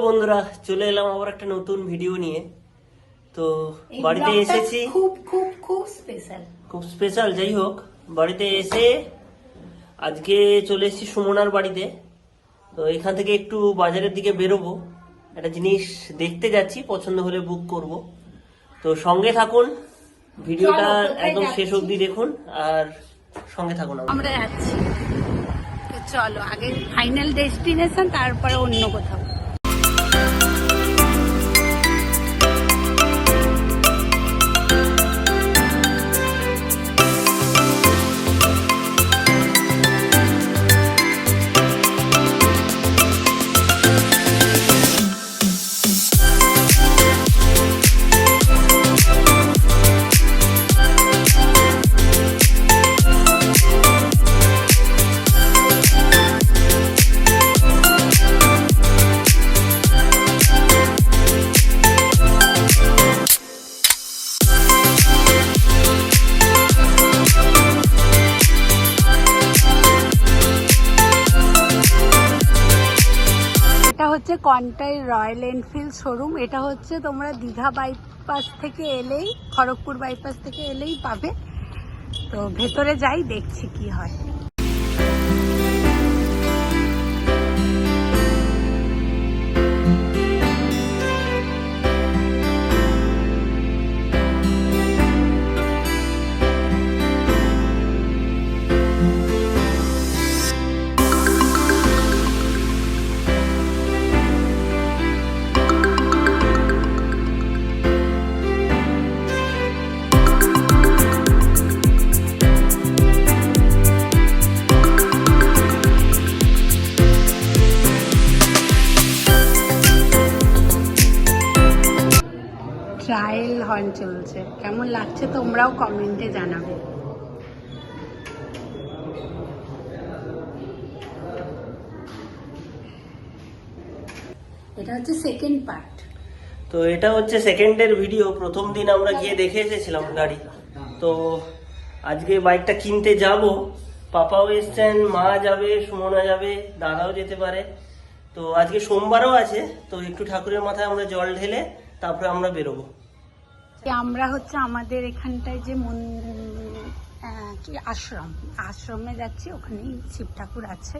বন্ধুরা, চলে এলাম আবার একটা নতুন ভিডিও নিয়ে। তো বাড়িতে এসেছি, খুব স্পেশাল। যাই হোক, বাড়িতে এসে আজকে চলে এসেছি সুমনার বাড়িতে। তো এখান থেকে একটু বাজারের দিকে বেরোবো, একটা জিনিস দেখতে যাচ্ছি, পছন্দ হলে বুক করব। তো সঙ্গে থাকুন, ভিডিওটা একদম শেষ অবধি দেখুন আর সঙ্গে থাকুন। আমরা যাচ্ছি, তো চলো আগে ফাইনাল ডেস্টিনেশন, তারপরে অন্য কোথাও। এটা হচ্ছে কন্টাই রয়্যাল এনফিল্ড শোরুম। এটা হচ্ছে তোমরা দীঘা বাইপাস থেকে এলেই, খড়গপুর বাইপাস থেকে এলেই পাবে। তো ভেতরে যাই, দেখছি কি হয়। ট্রায়াল হর্ন চলছে, কেমন লাগছে তোমরাও কমেন্টে জানাবে। এটা হচ্ছে সেকেন্ড পার্ট। তো এটা হচ্ছে সেকেন্ডের ভিডিও। প্রথম দিন আমরা গিয়ে দেখে এসেছিলাম গাড়ি। তো আজকে বাইকটা কিনতে যাব, পাপাও এসছেন, মা যাবে, সুমনা যাবে, দাদাও যেতে পারে। তো আজকে সোমবারও আছে, তো একটু ঠাকুরের মাথায় আমরা জল ঢেলে তারপরে আমরা বেরোবো। আমরা হচ্ছে আমাদের এখানটায় যে কি আশ্রমে যাচ্ছি, ওখানেই শিব ঠাকুর আছে।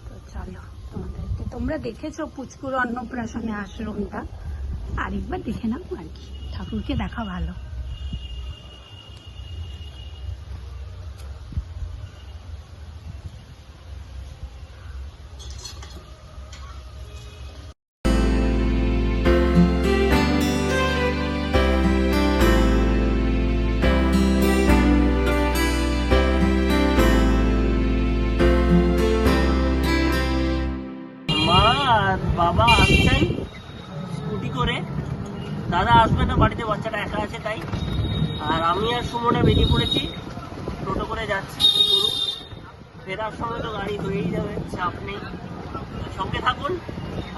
তো চলো, তোমাদেরকে, তোমরা দেখেছো পুচকুর অন্নপ্রাশনে আশ্রমটা, আরেকবার দেখে নাও আর কি, ঠাকুরকে দেখা ভালো। বাবা আসছেন স্কুটি করে, দাদা আসবে না, বাড়িতে বাচ্চাটা একা আছে তাই। আর আমি আর সুমনা বেরিয়ে পড়েছি, টোটো করে যাচ্ছি। ফেরার সময় তো গাড়ি হয়েই যাবে, চাপ নেই, সঙ্গে থাকুন।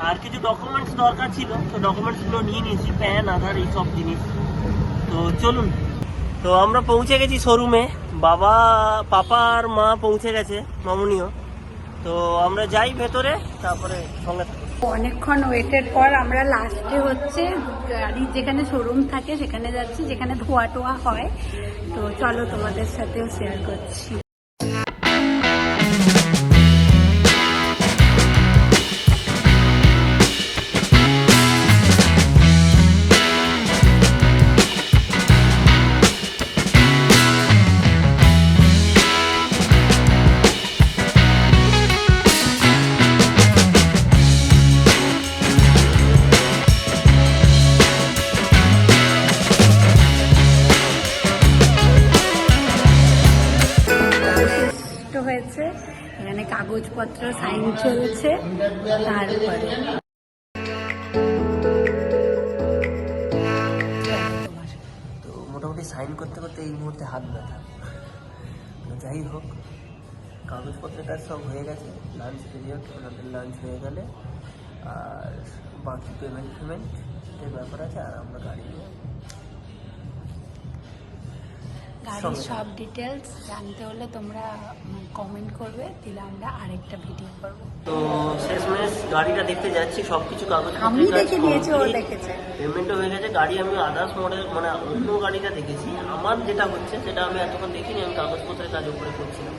আর কিছু ডকুমেন্টস দরকার ছিল, তো ডকুমেন্টসগুলো নিয়ে নিয়েছি, প্যান, আধার, এই সব জিনিস। তো চলুন। তো আমরা পৌঁছে গেছি শোরুমে, পাপা আর মা পৌঁছে গেছে, মামুনিও। তো আমরা যাই ভেতরে, তারপরে সঙ্গে থাকুন। অনেকক্ষণ ওয়েটের পর আমরা লাস্টে হচ্ছে গাড়ির যেখানে শোরুম থাকে সেখানে যাচ্ছি, যেখানে ধোয়া টোয়া হয়। তো চলো, তোমাদের সাথেও শেয়ার করছি। হয়েছে এখানে কাগজপত্র সাইন চলছে, তারপরে তো মোটামুটি সাইন করতে করতে এই মুহূর্তে হাত ব্যথা। যাই হোক, কাগজপত্রের কাজ সব হয়ে গেছে। লাঞ্চ পিরিয়ড, ওনাদের লাঞ্চ হয়ে গেলে আর বাকি পেমেন্টের ব্যাপার আছে। আর আমরা গাড়ি নিয়ে গাড়ির সব ডিটেলস জানতে হলে তোমরা কমেন্ট করবে, দিলে আমরা আরেকটা ভিডিও করবো। তো শেষমেশ গাড়িটা দেখতে যাচ্ছি, সবকিছু কাগজ আমি দেখে নিয়েছি, ও দেখেছে। পেমেন্টও হয়ে গেছে। গাড়ি আমি আদার্স মডেল মানে অন্য গাড়িটা দেখেছি, আমার যেটা হচ্ছে সেটা আমি এতক্ষণ দেখিনি, আমি কাগজপত্রের কাজ উপরে করছিলাম।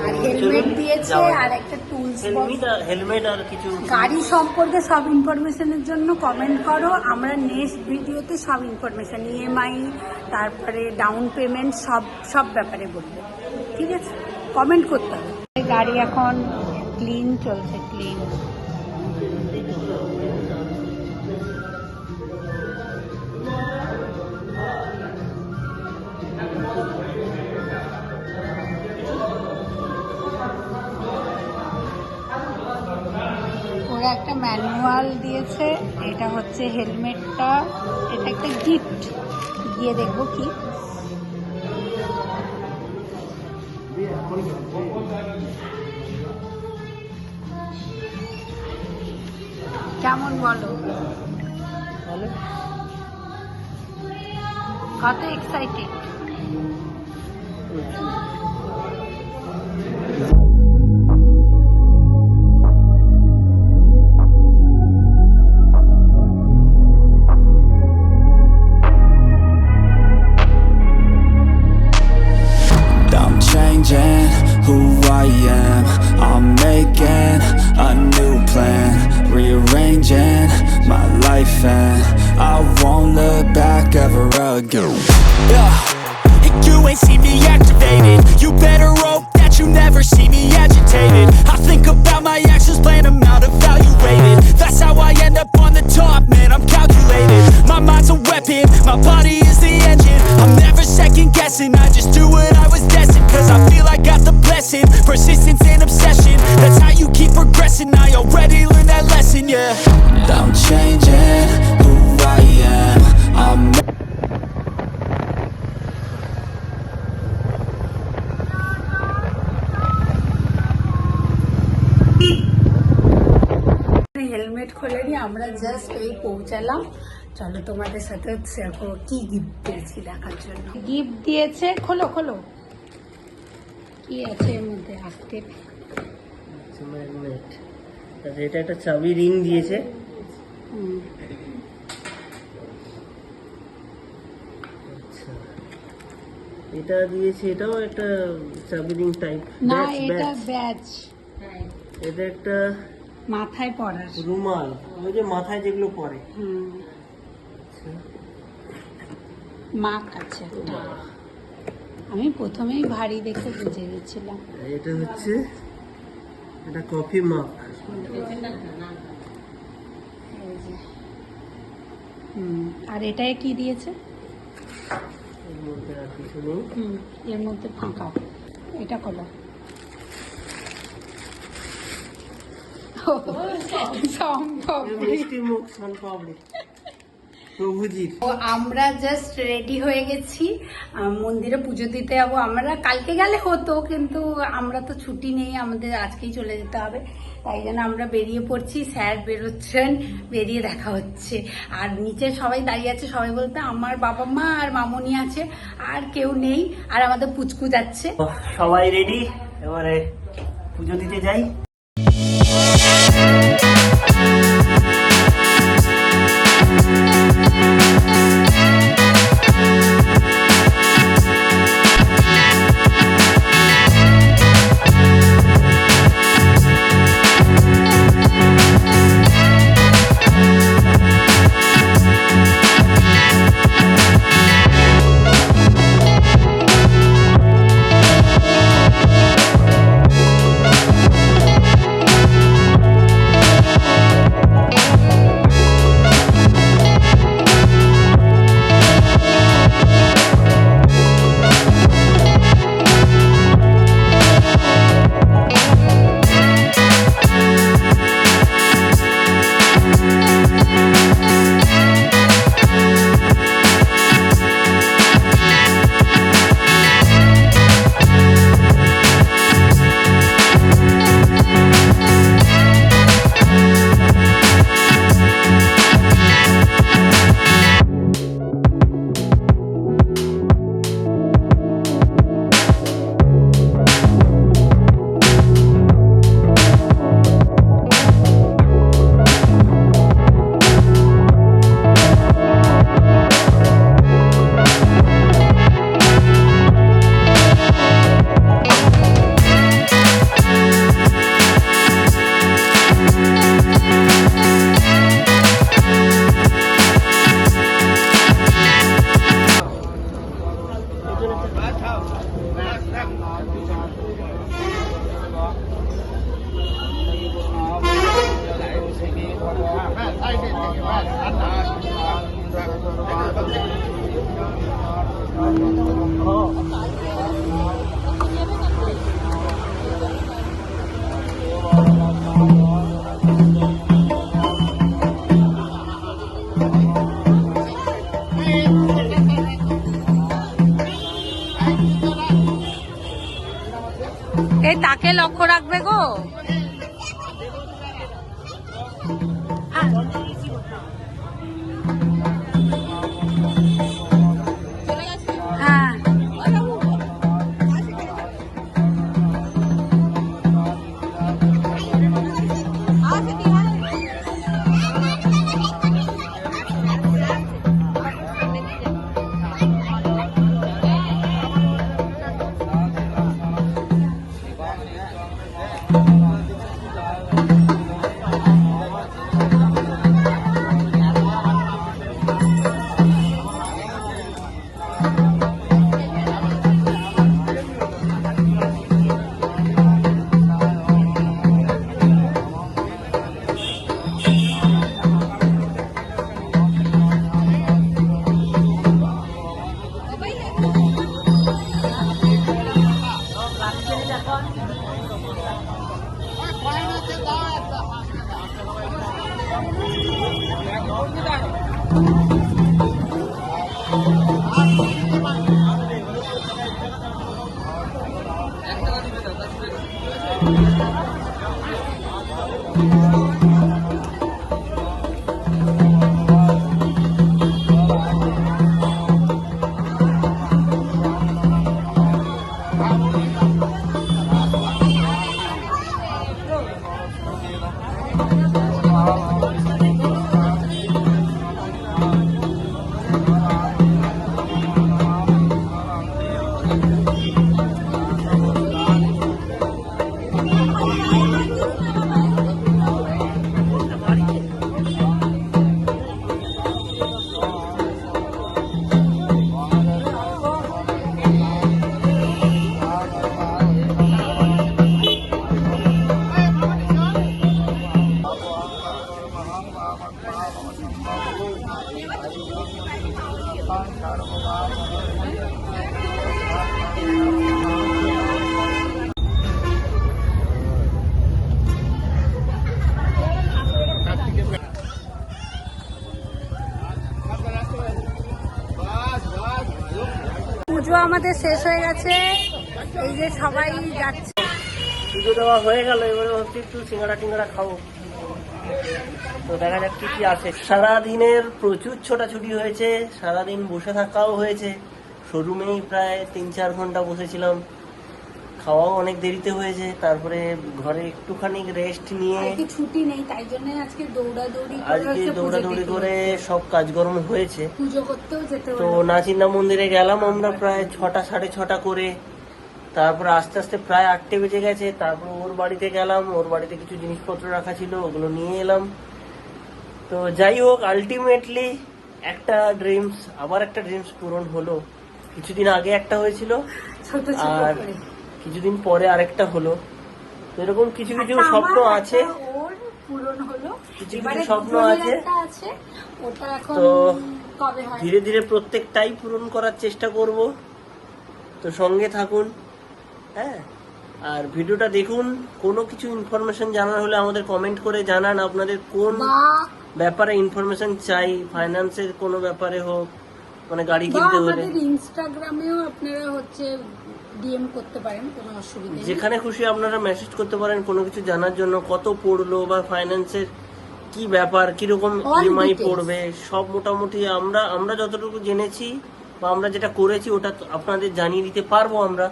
আর হেলমেট দিয়েছে আর একটা টুলস বক্স। হেলমেট আর কিছু গাড়ি সম্পর্কে সব ইনফরমেশনের জন্য কমেন্ট করো, আমরা নেক্সট ভিডিওতে সব ইনফরমেশন ইএমআই তারপরে ডাউন পেমেন্ট সব ব্যাপারে বলবো, ঠিক আছে? কমেন্ট করতে হবে। গাড়ি এখন ক্লিন চলছে, ক্লিন। ওরা একটা ম্যানুয়াল দিয়েছে, এটা হচ্ছে হেলমেটটা, এটা একটা গিফট। গিয়ে দেখবো কি। কেমন বলো? কত excited? I'm changing who I am. I'm making a new plan, rearranging my life, and I won't look back ever again. Yeah, and you ain't see me activated. You better hope that you never see me agitated. I think about my actions, plan them out, evaluated. That's how I end up on the top, man, I'm calculated. My mind's a weapon, my body is the engine. I'm never second guessing, I just do what I was destined. Cause I feel I got the blessing, persistence and obsession. That's how you keep progressing, I already learned that lesson, yeah. I'm changing who I am. I'm helmet খোলেনি, আমরা just এই পৌঁছালাম। চলো তোমাদের সাথে share করবো কি gift দিয়েছি দেখার জন্য। গিফট দিয়েছে, খোলো খোলো, কি আছে এর মধ্যে? আসতে ম্যাগনেট। আচ্ছা, এটা একটা চাবি রিং দিয়েছে। আচ্ছা, এটা দিয়েছে, এটাও একটা চাবি রিং টাইপ। না, এটা ব্যাজ, এটা একটা মাথায় পরার রুমাল, ওই যে মাথায় যেগুলো পরে। আচ্ছা, মাক আছে একটা। আমি প্রথমেই ভারী দেখে বুঝে গেছিলাম। এটা হচ্ছে একটা কফি মাগ। আর এটায় কি দিয়েছে? এর মধ্যে আর কিছু নেই। এর মধ্যে ফাঁকা, এটা খোলো। সম্ভব মিষ্টি মুখ সনপাপড়ি প্রভুজির। ও আমরা জাস্ট রেডি হয়ে গেছি, মন্দিরে পুজো দিতে যাবো। আমরা কালকে গেলে হতো, কিন্তু আমরা তো ছুটি নেই, আমাদের আজকেই চলে যেতে হবে। তাই জন্য আমরা বেরিয়ে পড়ছি, স্যার বেরোচ্ছেন, বেরিয়ে দেখা হচ্ছে। আর নিচে সবাই দাঁড়িয়ে আছে, সবাই বলতে আমার বাবা মা আর মামুনি আছে, আর কেউ নেই। আর আমাদের পুচকু যাচ্ছে। সবাই রেডি, এবারে পুজো দিতে যাই। লাগবে গো। হ্যাঁ পুজো আমাদের শেষ হয়ে গেছে, এই যে সবাই যাচ্ছে। পুজো দেওয়া হয়ে গেল, এবারে হচ্ছে একটু সিঙ্গাড়া টিঙ্গাড়া খাবো। তো দেখা যাক কি কি আছে। সারাদিনের প্রচুর ছোটাছুটি হয়েছে, সারাদিন বসে থাকাও হয়েছে, শোরুমেই প্রায় 3-4 ঘন্টা বসেছিলাম, খাওয়াও অনেক দেরিতে হয়েছে। তারপরে ঘরে একটুখানি রেস্ট নিয়ে ছুটি নেই, তাই জন্য আজকে দৌড়াদৌড়ি করে সব কাজকর্ম হয়েছে। পুজো করতেও যেতে তো নাচিন্দা মন্দিরে গেলাম আমরা প্রায় 6টা 6:30 করে। তারপরে আস্তে আস্তে প্রায় 8টে বেজে গেছে। তারপর ওর বাড়িতে গেলাম, ওর বাড়িতে কিছু জিনিসপত্র রাখা ছিল, ওগুলো নিয়ে এলাম। তো যাই হোক, আলটিমেটলি আবার একটা ড্রিমস পূরণ হলো। কিছুদিন আগে একটা হয়েছিল, আর কিছুদিন পরে আরেকটা হলো। তো এরকম কিছু কিছু স্বপ্ন আছে, কিছু কিছু স্বপ্ন আছে। তো ধীরে ধীরে প্রত্যেকটাই পূরণ করার চেষ্টা করব। তো সঙ্গে থাকুন, হ্যাঁ। আর ভিডিওটা দেখুন। কোনো কিছু ইনফরমেশন জানার হলে আমাদের কমেন্ট করে জানান, আপনাদের কোন ব্যাপারে ইনফরমেশন চাই, ফাইন্যান্সের কোনো ব্যাপারে হোক, মানে গাড়ি কিনতে হলে। ইনস্টাগ্রামেও আপনারা ডিএম করতে পারেন, কোনো অসুবিধা নেই। যেখানে খুশি আপনারা মেসেজ করতে পারেন কোনো কিছু জানার জন্য, কত পড়লো বা ফাইন্যান্সের কি ব্যাপার, কিরকম ইএমআই পড়বে, সব মোটামুটি আমরা যতটুকু জেনেছি বা আমরা যেটা করেছি ওটা আপনাদের জানিয়ে দিতে পারবো আমরা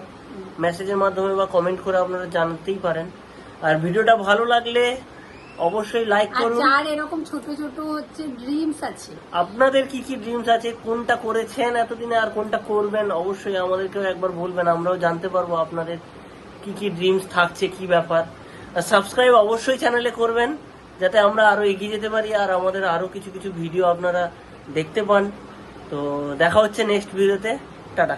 মেসেজের মাধ্যমে বা কমেন্ট করে আপনারা জানাতেই পারেন। আর ভিডিওটা ভালো লাগলে অবশ্যই লাইক করুন। আর এরকম ছোট ছোট ড্রিমস আছে, আপনাদের কি কি ড্রিমস আছে, কোনটা করেছেন এতদিনে আর কোনটা করবেন, অবশ্যই আমাদেরকেও একবার বলবেন, আমরাও জানতে পারবো আপনাদের কি কি ড্রিমস থাকছে, কি ব্যাপার। আর সাবস্ক্রাইব অবশ্যই চ্যানেলে করবেন, যাতে আমরা আরো এগিয়ে যেতে পারি আর আমাদের আরো কিছু কিছু ভিডিও আপনারা দেখতে পান। তো দেখা হচ্ছে নেক্সট ভিডিওতে। টাটা।